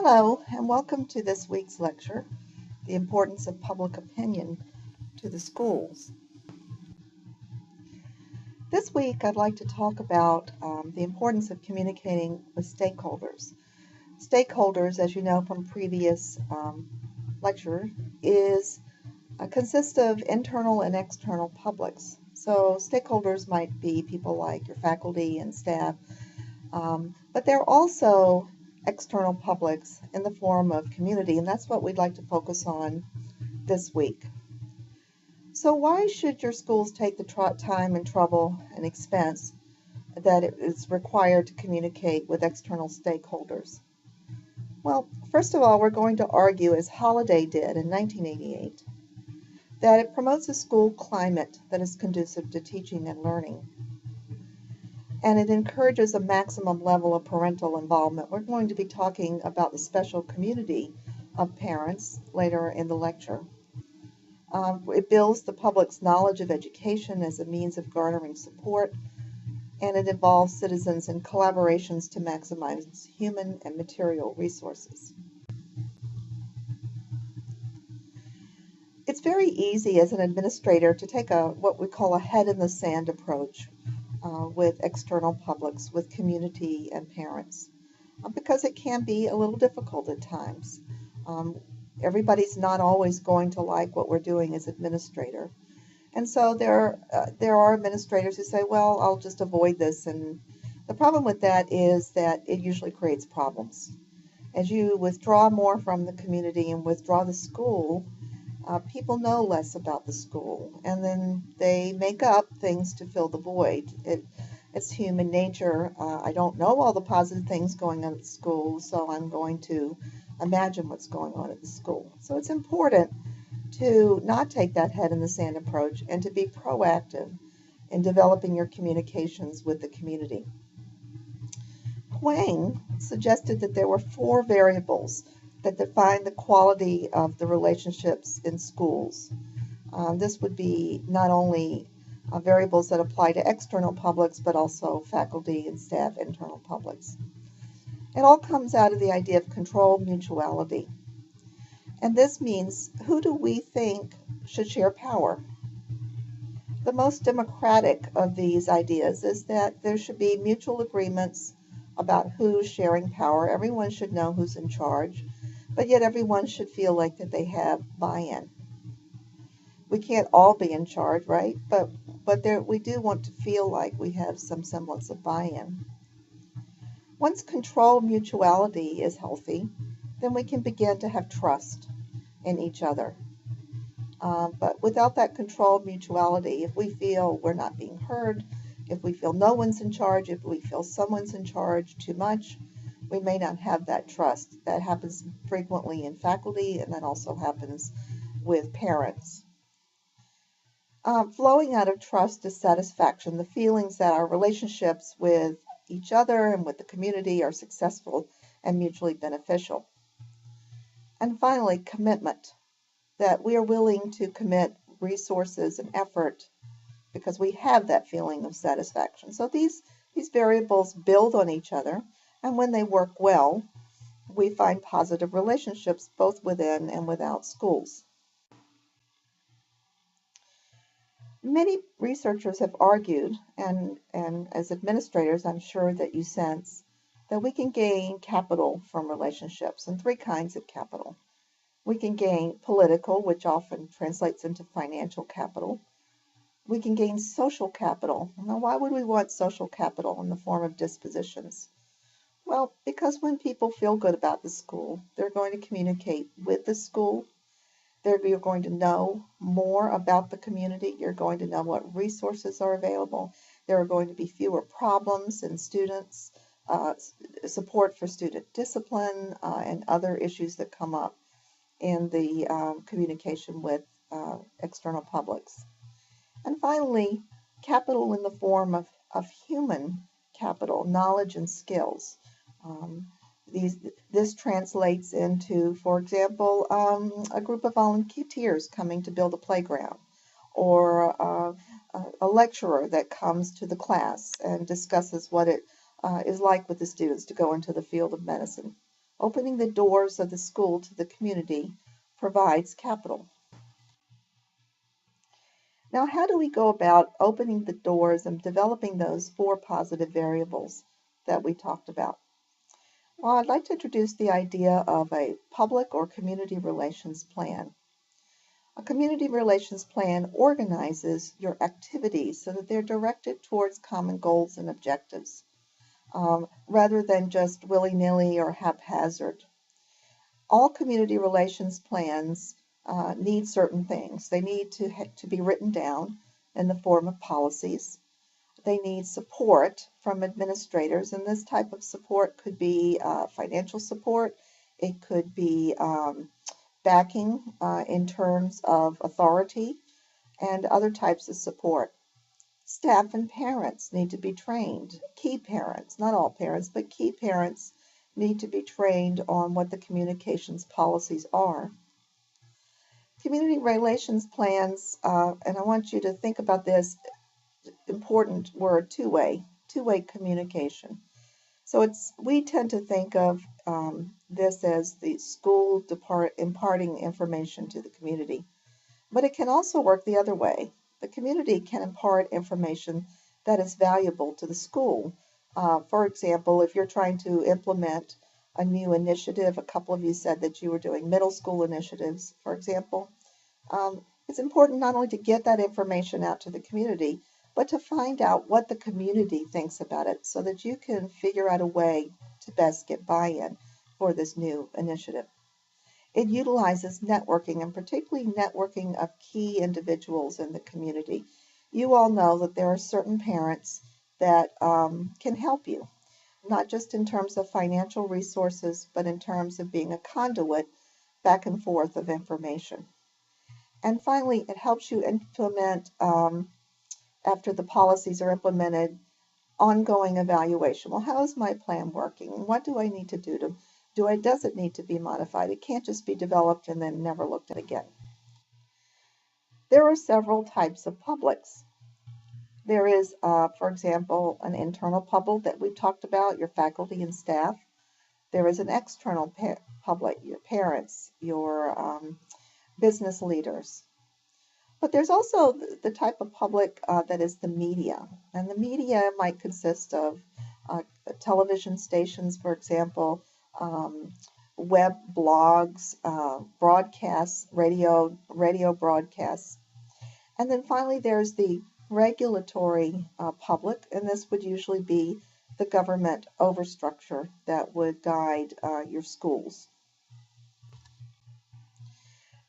Hello, and welcome to this week's lecture, The Importance of Public Opinion to the Schools. This week, I'd like to talk about the importance of communicating with stakeholders. Stakeholders, as you know from previous lecture, consists of internal and external publics. So stakeholders might be people like your faculty and staff, but they're also external publics in the form of community, and that's what we'd like to focus on this week. So why should your schools take the time and trouble and expense that it is required to communicate with external stakeholders? Well, first of all, we're going to argue, as Holliday did in 1988, that it promotes a school climate that is conducive to teaching and learning, and it encourages a maximum level of parental involvement. We're going to be talking about the special community of parents later in the lecture. It builds the public's knowledge of education as a means of garnering support, and it involves citizens in collaborations to maximize human and material resources. It's very easy as an administrator to take what we call a head-in-the-sand approach with external publics, with community and parents, because it can be a little difficult at times. Everybody's not always going to like what we're doing as administrator. And so there are administrators who say, well, I'll just avoid this. And the problem with that is that it usually creates problems. As you withdraw more from the community and withdraw the school, people know less about the school, and then they make up things to fill the void. It's human nature. I don't know all the positive things going on at the school, so I'm going to imagine what's going on at the school. So it's important to not take that head-in-the-sand approach and to be proactive in developing your communications with the community. Hwang suggested that there were 4 variables that define the quality of the relationships in schools. This would be not only variables that apply to external publics, but also faculty and staff internal publics. It all comes out of the idea of control mutuality. And this means, who do we think should share power? The most democratic of these ideas is that there should be mutual agreements about who's sharing power. Everyone should know who's in charge, but yet everyone should feel like that they have buy-in. We can't all be in charge, right? But we do want to feel like we have some semblance of buy-in. Once control mutuality is healthy, then we can begin to have trust in each other. But without that control mutuality, if we feel we're not being heard, if we feel no one's in charge, if we feel someone's in charge too much, we may not have that trust. That happens frequently in faculty, and that also happens with parents. Flowing out of trust is satisfaction, the feelings that our relationships with each other and with the community are successful and mutually beneficial. And finally, commitment, that we are willing to commit resources and effort because we have that feeling of satisfaction. So these variables build on each other, and when they work well, we find positive relationships both within and without schools. Many researchers have argued, and as administrators, I'm sure that you sense, that we can gain capital from relationships, and 3 kinds of capital. We can gain political, which often translates into financial capital. We can gain social capital. Now, why would we want social capital in the form of dispositions? Well, because when people feel good about the school, they're going to communicate with the school. You're going to know more about the community. You're going to know what resources are available. There are going to be fewer problems in students, support for student discipline, and other issues that come up in the communication with external publics. And finally, capital in the form of human capital, knowledge and skills. This translates into, for example, a group of volunteers coming to build a playground, or a lecturer that comes to the class and discusses what it is like with the students to go into the field of medicine. Opening the doors of the school to the community provides capital. Now, how do we go about opening the doors and developing those 4 positive variables that we talked about? Well, I'd like to introduce the idea of a public or community relations plan. A community relations plan organizes your activities so that they're directed towards common goals and objectives, rather than just willy-nilly or haphazard. All community relations plans need certain things. They need to be written down in the form of policies. They need support from administrators, and this type of support could be financial support. It could be backing in terms of authority and other types of support. Staff and parents need to be trained. Key parents, not all parents, but key parents need to be trained on what the communications policies are. Community relations plans, and I want you to think about this important word, two-way communication. So we tend to think of this as the school imparting information to the community, but it can also work the other way. The community can impart information that is valuable to the school. For example, if you're trying to implement a new initiative, a couple of you said that you were doing middle school initiatives, for example, it's important not only to get that information out to the community, but to find out what the community thinks about it so that you can figure out a way to best get buy-in for this new initiative. It utilizes networking, and particularly networking of key individuals in the community. You all know that there are certain parents that can help you, not just in terms of financial resources, but in terms of being a conduit back and forth of information. And finally, it helps you implement, after the policies are implemented, ongoing evaluation. Well, how is my plan working? What do I need to do does it need to be modified? It can't just be developed and then never looked at again. There are several types of publics. There is, for example, an internal public that we talked about, your faculty and staff. There is an external public, your parents, your business leaders. But there's also the type of public that is the media. And the media might consist of television stations, for example, web blogs, broadcasts, radio broadcasts. And then finally there's the regulatory public, and this would usually be the government overstructure that would guide your schools.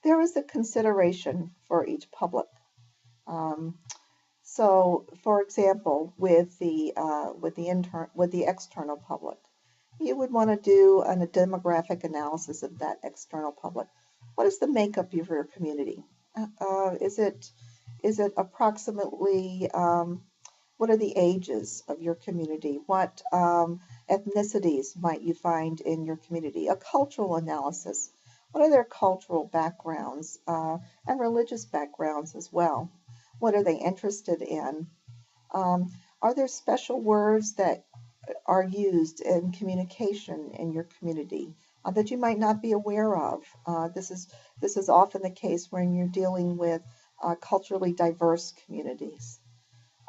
There is a consideration for each public. So, for example, with the external public, you would want to do a demographic analysis of that external public. What is the makeup of your community? Is it approximately, what are the ages of your community? What ethnicities might you find in your community? A cultural analysis. What are their cultural backgrounds and religious backgrounds as well? What are they interested in? Are there special words that are used in communication in your community that you might not be aware of? This is often the case when you're dealing with culturally diverse communities.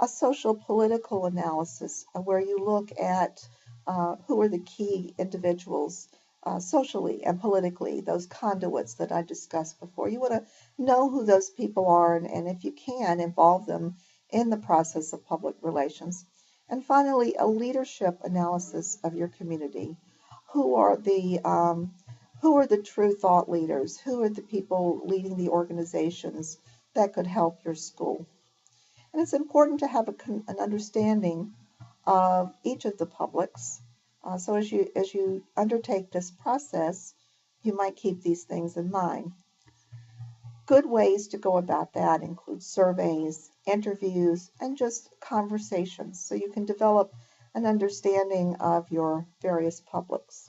A social political analysis where you look at who are the key individuals socially and politically, those conduits that I discussed before. You want to know who those people are, and if you can, involve them in the process of public relations. And finally, a leadership analysis of your community. Who are the true thought leaders? Who are the people leading the organizations that could help your school? And it's important to have an understanding of each of the publics. So as you undertake this process, you might keep these things in mind. Good ways to go about that include surveys, interviews, and just conversations, so you can develop an understanding of your various publics.